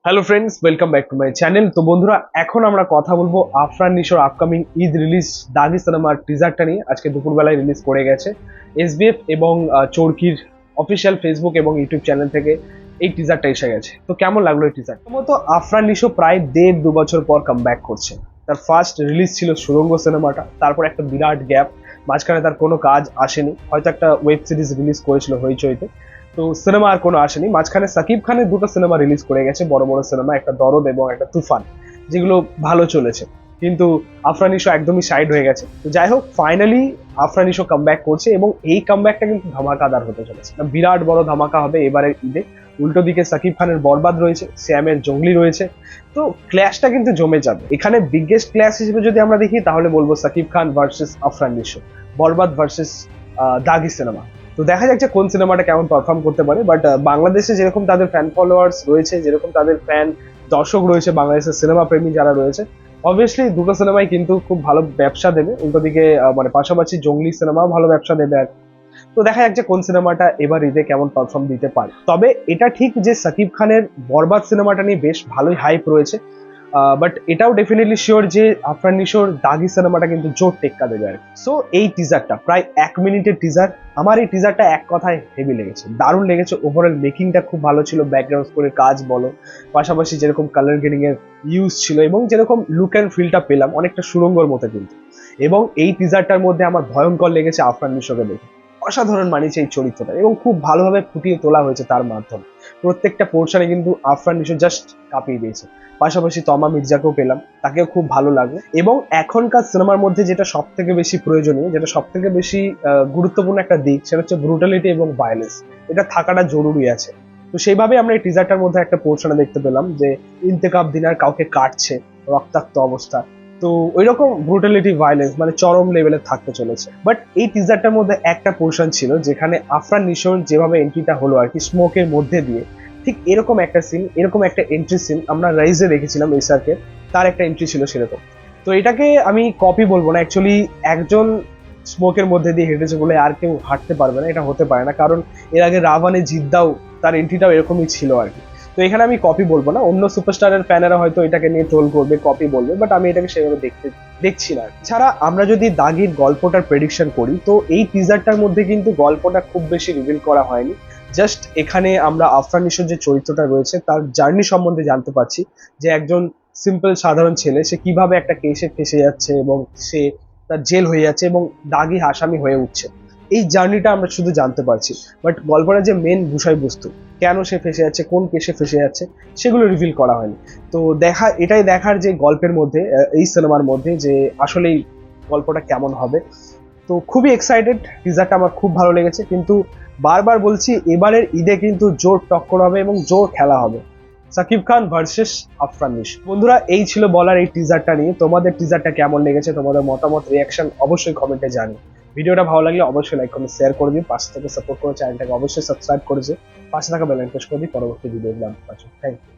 Hello friends, welcome back to my channel. তো বন্ধুরা, এখন আমরা কথা বলবো আফরান নিশোর আপকামিং ঈদ রিলিজ দাগি সিনেমার টিজারটা নিয়ে। আজকে দুপুরবেলায় রিলিজ করে গেছে এসবিএফ এবং চরকির অফিসিয়াল ফেসবুক এবং ইউটিউব চ্যানেল থেকে এই টিজারটা এসে গেছে। তো কেমন লাগলো এই টিজার? প্রথমত আফরান নিশো প্রায় 1.5-2 বছর পর কাম ব্যাক করছে। তার ফার্স্ট রিলিজ ছিল সুড়ঙ্গ সিনেমাটা, তারপর একটা বিরাট গ্যাপ, মাঝখানে তার কোনো কাজ আসেনি, হয়তো একটা ওয়েব সিরিজ রিলিজ করেছিল হইচইতে। তো সিনেমা আর কোনো আসেনি। মাঝখানে সাকিব খানের দুটো সিনেমা রিলিজ করে গেছে, বড় বড় সিনেমা, একটা দরদ এবং একটা তুফান, যেগুলো ভালো চলেছে। কিন্তু আফরান নিশো একদমই সাইড হয়ে গেছে। তো যাই হোক, ফাইনালি আফরান নিশো কামব্যাক করছে এবং এই কামব্যাকটা কিন্তু ধামাকাদার হতে চলেছে। বিরাট বড় ধামাকা হবে এবারের ঈদে। উল্টো দিকে সাকিব খানের বরবাদ রয়েছে, শ্যামের জঙ্গলি রয়েছে। তো ক্ল্যাশটা কিন্তু জমে যাবে। এখানে বিগেস্ট ক্ল্যাশ হিসেবে যদি আমরা দেখি তাহলে বলবো সাকিব খান ভার্সেস আফরান নিশো, বরবাদ ভার্সেস দাগি সিনেমা। তো দেখা যাক যে কোন সিনেমাটা কেমন পারফর্ম করতে পারে। বাট বাংলাদেশে যেরকম তাদের ফ্যান ফলোয়ার্স রয়েছে, যেরকম তাদের ফ্যান দর্শক রয়েছে, বাংলাদেশের সিনেমা প্রেমী যারা রয়েছে, অবভিয়াসলি দুটো সিনেমাই কিন্তু খুব ভালো ব্যবসা দেবে। উল্টো দিকে মানে পাশাপাশি জঙ্গলি সিনেমাও ভালো ব্যবসা দেবে আর। তো দেখা যাক যে কোন সিনেমাটা এবার ঈদে কেমন পারফর্ম দিতে পারে। তবে এটা ঠিক যে সাকিব খানের বরবাদ সিনেমাটা নিয়ে বেশ ভালোই হাইপ রয়েছে। বাট এটাও ডেফিনেটলি শিওর যে আফরান নিশোর দাগি সিনেমাটা কিন্তু জোর টেক্কা দেবে আর। সো এই টিজারটা প্রায় 1 মিনিটের টিজার। আমার এই টিজারটা এক কথায় হেভি লেগেছে, দারুণ লেগেছে। ওভারঅল মেকিংটা খুব ভালো ছিল, ব্যাকগ্রাউন্ড স্কোরের কাজ বলো, পাশাপাশি যেরকম কালার গ্রেডিং এর ইউজ ছিল এবং যেরকম লুক অ্যান্ড ফিলটা পেলাম অনেকটা সুরঙ্গর মতো কিন্তু। এবং এই টিজারটার মধ্যে আমার ভয়ঙ্কর লেগেছে আফরান নিশোকে দেখে। অসাধারণ মানিয়েছে এই চরিত্রটা এবং খুব ভালোভাবে ফুটিয়ে তোলা হয়েছে তার মাধ্যমে। প্রত্যেকটা পোর্শনে কিন্তু আফরান নিশো জাস্ট কাঁপিয়ে দিয়েছে। পাশাপাশি তমা মির্জাকেও পেলাম, তাকেও খুব ভালো লাগলো। এবং এখনকার সিনেমার মধ্যে যেটা সব থেকে বেশি প্রয়োজনীয়, যেটা সব থেকে বেশি গুরুত্বপূর্ণ একটা দিক, সেটা হচ্ছে ব্রুটালিটি এবং ভায়োলেন্স। এটা থাকাটা জরুরি আছে। তো সেইভাবে আমরা এই টিজারটার মধ্যে একটা পোর্শনে দেখতে পেলাম যে ইন্তেকাব দিনার কাউকে কাটছে রক্তাক্ত অবস্থা। তো ওই রকম ব্রুটালিটি ভায়োলেন্স মানে চরম লেভেলে থাকতে চলেছে। বাট এই টিজারটার মধ্যে একটা পোর্শন ছিল যেখানে আফরান নিশোর যেভাবে এন্ট্রিটা হলো আর কি, স্মোকের মধ্যে দিয়ে, ঠিক এরকম একটা সিন, এরকম একটা এন্ট্রি সিন আমরা রাইজে দেখেছিলাম এসআরকে, তার একটা এন্ট্রি ছিল সেরকম। তো এটাকে আমি কপি বলবো না, অ্যাকচুয়ালি একজন স্মোকের মধ্যে দিয়ে হেঁটেছে বলে আর কেউ হাঁটতে পারবে না, এটা হতে পারে না। কারণ এর আগে রাভানে জিদ্দাও তার এন্ট্রিটাও এরকমই ছিল আর কি। তো এখানে আমি কপি বলবো না, অন্য সুপারস্টারের ফ্যানেরা হয়তো এটাকে নিয়ে ট্রোল করবে, কপি বলবে, বাট আমি এটাকে সেভাবে দেখছি না। ছাড়া আমরা যদি দাগির গল্পটার প্রেডিকশন করি, তো এই টিজারটার মধ্যে কিন্তু গল্পটা খুব বেশি রিভিল করা হয়নি। জাস্ট এখানে আমরা আফরান নিশোর যে চরিত্রটা রয়েছে তার জার্নি সম্বন্ধে জানতে পারছি, যে একজন সিম্পল সাধারণ ছেলে সে কিভাবে একটা কেসে ফেসে যাচ্ছে এবং সে তার জেল হয়ে যাচ্ছে এবং দাগি আসামি হয়ে উঠছে। এই জার্নিটা আমরা শুধু জানতে পারছি, বাট গল্পটা যে মেন বিষয়বস্তু, কেন সে ফেসে যাচ্ছে, কোন কেসে ফেসে যাচ্ছে, সেগুলো রিভিল করা হয়নি। তো এটাই দেখার যে গল্পের মধ্যে, এই সিনেমার মধ্যে, যে আসলেই গল্পটা কেমন হবে। তো খুবই এক্সাইটেড, টিজারটা আমার খুব ভালো লেগেছে। কিন্তু বারবার বলছি, এবারের ঈদে কিন্তু জোর টক্কর হবে এবং জোর খেলা হবে সাকিব খান ভার্সেস আফরান নিশো। বন্ধুরা, এই ছিল বলার এই টিজারটা নিয়ে। তোমাদের টিজারটা কেমন লেগেছে, তোমাদের মতামত, রিয়াকশন অবশ্যই কমেন্টে জানিও। ভিডিওটা ভালো লাগলে অবশ্যই লাইক কমেন্ট শেয়ার করে দিন, পাশে থেকে সাপোর্ট করে চ্যানেলটাকে অবশ্যই সাবস্ক্রাইব করেছে, পাশে থাকা বেল আইকন প্রেস করে দিই পরবর্তী ভিডিও গুলো পাচ্ছ। Thank you.